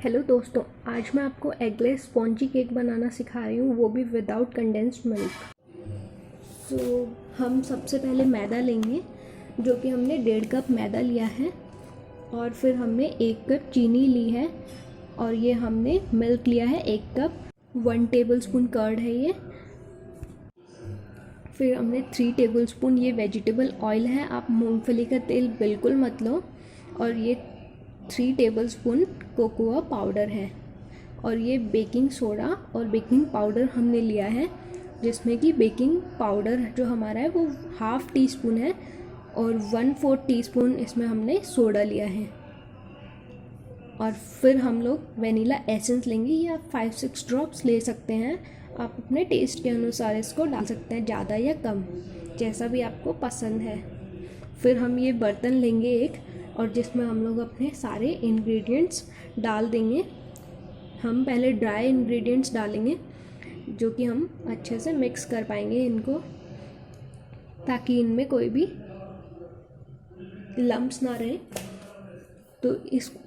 Hello दोस्तों, आज मैं आपको एगलेस स्पॉन्जी केक बनाना सिखा रही हूँ, वो भी विदाउट कंडेंस्ड मिल्क। हम सबसे पहले मैदा लेंगे, जो कि हमने 1.5 कप मैदा लिया है, और फिर हमने 1 कप चीनी ली है, और ये हमने मिल्क लिया है 1 कप। 1 टेबलस्पून कर्ड है ये। फिर हमने 3 टेबलस्पून ये वेजिटेबल ऑयल है, आप मूंगफली का तेल बिल्कुल मत लो। और ये 3 टेबलस्पून कोकोआ पाउडर है, और ये बेकिंग सोडा और बेकिंग पाउडर हमने लिया है, जिसमें कि बेकिंग पाउडर जो हमारा है वो ½ टीस्पून है, और 1/4 टीस्पून इसमें हमने सोडा लिया है। और फिर हम लोग वेनिला एसेंस लेंगे, ये आप 5-6 ड्रॉप्स ले सकते हैं, आप अपने टेस्ट के अनुसार इसको डाल सकते हैं, ज़्यादा या कम, जैसा भी आपको पसंद है। फिर हम ये बर्तन लेंगे एक, और जिसमें हम लोग अपने सारे इंग्रेडिएंट्स डाल देंगे। हम पहले ड्राई इंग्रेडिएंट्स डालेंगे, जो कि हम अच्छे से मिक्स कर पाएंगे इनको, ताकि इनमें कोई भी लम्प्स ना रहे। तो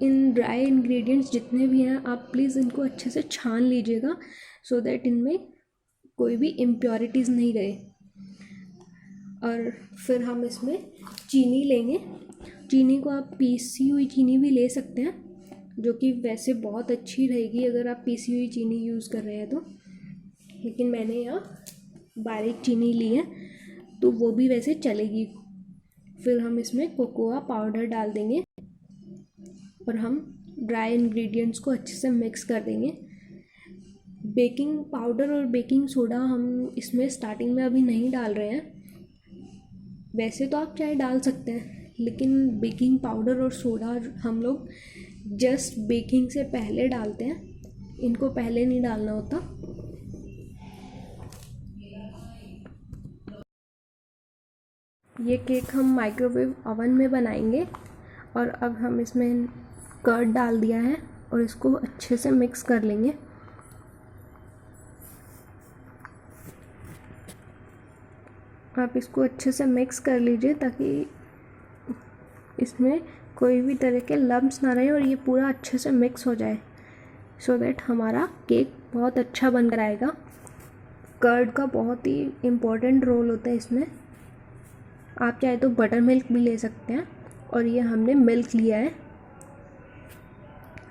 इन ड्राई इंग्रेडिएंट्स जितने भी हैं, आप प्लीज़ इनको अच्छे से छान लीजिएगा, सो दैट इनमें कोई भी इम्प्योरिटीज़ नहीं रहे। और फिर हम इसमें चीनी लेंगे। चीनी को आप पीसी हुई चीनी भी ले सकते हैं, जो कि वैसे बहुत अच्छी रहेगी अगर आप पीसी हुई चीनी यूज़ कर रहे हैं तो, लेकिन मैंने यहाँ बारीक चीनी ली है, तो वो भी वैसे चलेगी। फिर हम इसमें कोकोआ पाउडर डाल देंगे, और हम ड्राई इंग्रेडिएंट्स को अच्छे से मिक्स कर देंगे। बेकिंग पाउडर और बेकिंग सोडा हम इसमें स्टार्टिंग में अभी नहीं डाल रहे हैं, वैसे तो आप चाहे डाल सकते हैं, लेकिन बेकिंग पाउडर और सोडा हम लोग जस्ट बेकिंग से पहले डालते हैं, इनको पहले नहीं डालना होता। ये केक हम माइक्रोवेव ओवन में बनाएंगे, और अब हम इसमें कर्ड डाल दिया है, और इसको अच्छे से मिक्स कर लेंगे। आप इसको अच्छे से मिक्स कर लीजिए, ताकि इसमें कोई भी तरह के लम्प्स ना रहे, और ये पूरा अच्छे से मिक्स हो जाए, सो दैट हमारा केक बहुत अच्छा बनकर आएगा। कर्ड का बहुत ही इम्पोर्टेंट रोल होता है इसमें। आप चाहे तो बटर मिल्क भी ले सकते हैं, और ये हमने मिल्क लिया है।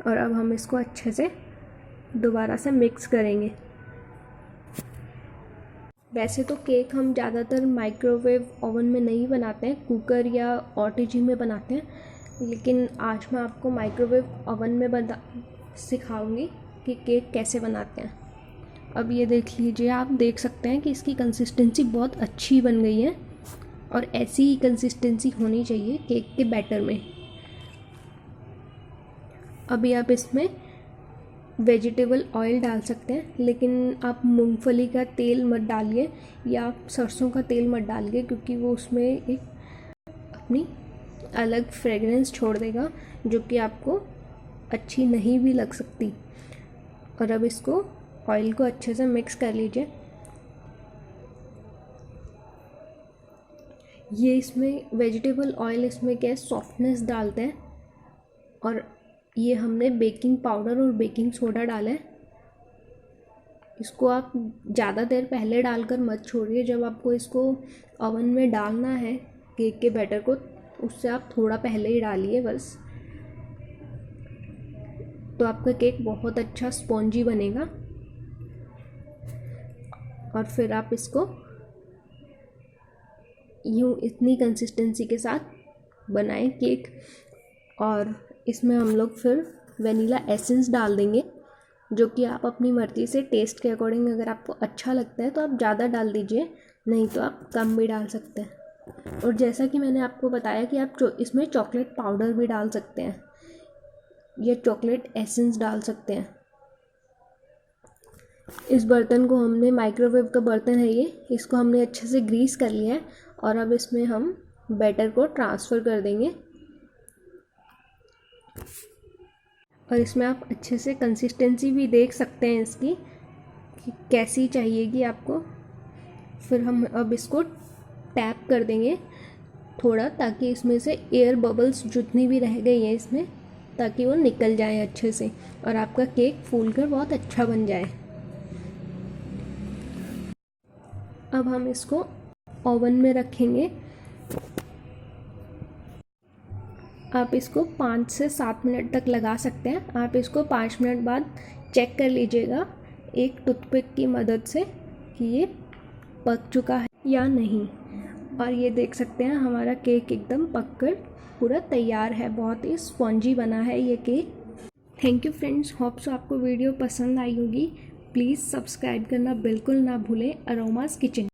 और अब हम इसको अच्छे से दोबारा से मिक्स करेंगे। वैसे तो केक हम ज़्यादातर माइक्रोवेव ओवन में नहीं बनाते हैं, कुकर या ओटीजी में बनाते हैं, लेकिन आज मैं आपको माइक्रोवेव ओवन में सिखाऊंगी कि केक कैसे बनाते हैं। अब ये देख लीजिए, आप देख सकते हैं कि इसकी कंसिस्टेंसी बहुत अच्छी बन गई है, और ऐसी ही कंसिस्टेंसी होनी चाहिए केक के बैटर में। अभी आप इसमें वेजिटेबल ऑयल डाल सकते हैं, लेकिन आप मूंगफली का तेल मत डालिए, या आप सरसों का तेल मत डालिए, क्योंकि वो उसमें एक अपनी अलग फ्रेगरेंस छोड़ देगा, जो कि आपको अच्छी नहीं भी लग सकती। और अब इसको ऑयल को अच्छे से मिक्स कर लीजिए। ये इसमें वेजिटेबल ऑयल इसमें क्या सॉफ्टनेस डालते हैं, और ये हमने बेकिंग पाउडर और बेकिंग सोडा डाला है। इसको आप ज़्यादा देर पहले डालकर मत छोड़िए, जब आपको इसको ओवन में डालना है केक के बैटर को, उससे आप थोड़ा पहले ही डालिए बस, तो आपका केक बहुत अच्छा स्पॉन्जी बनेगा। और फिर आप इसको यूँ इतनी कंसिस्टेंसी के साथ बनाएं केक, और इसमें हम लोग फिर वेनिला एसेंस डाल देंगे, जो कि आप अपनी मर्ज़ी से टेस्ट के अकॉर्डिंग, अगर आपको अच्छा लगता है तो आप ज़्यादा डाल दीजिए, नहीं तो आप कम भी डाल सकते हैं। और जैसा कि मैंने आपको बताया कि आप इसमें चॉकलेट पाउडर भी डाल सकते हैं, या चॉकलेट एसेंस डाल सकते हैं। इस बर्तन को हमने, माइक्रोवेव का बर्तन है ये, इसको हमने अच्छे से ग्रीस कर लिया है, और अब इसमें हम बैटर को ट्रांसफ़र कर देंगे। और इसमें आप अच्छे से कंसिस्टेंसी भी देख सकते हैं इसकी कि कैसी चाहिएगी आपको। फिर हम अब इसको टैप कर देंगे थोड़ा, ताकि इसमें से एयर बबल्स जितनी भी रह गई हैं इसमें ताकि वो निकल जाए अच्छे से और आपका केक फूल कर बहुत अच्छा बन जाए। अब हम इसको ओवन में रखेंगे। आप इसको 5 से 7 मिनट तक लगा सकते हैं। आप इसको 5 मिनट बाद चेक कर लीजिएगा एक टूथपिक की मदद से कि ये पक चुका है या नहीं। और ये देख सकते हैं हमारा केक एकदम पककर पूरा तैयार है। बहुत ही स्पॉन्जी बना है ये cake. Thank you friends, hope so आपको वीडियो पसंद आई होगी। प्लीज़ सब्सक्राइब करना बिल्कुल ना भूलें अरोमास किचन।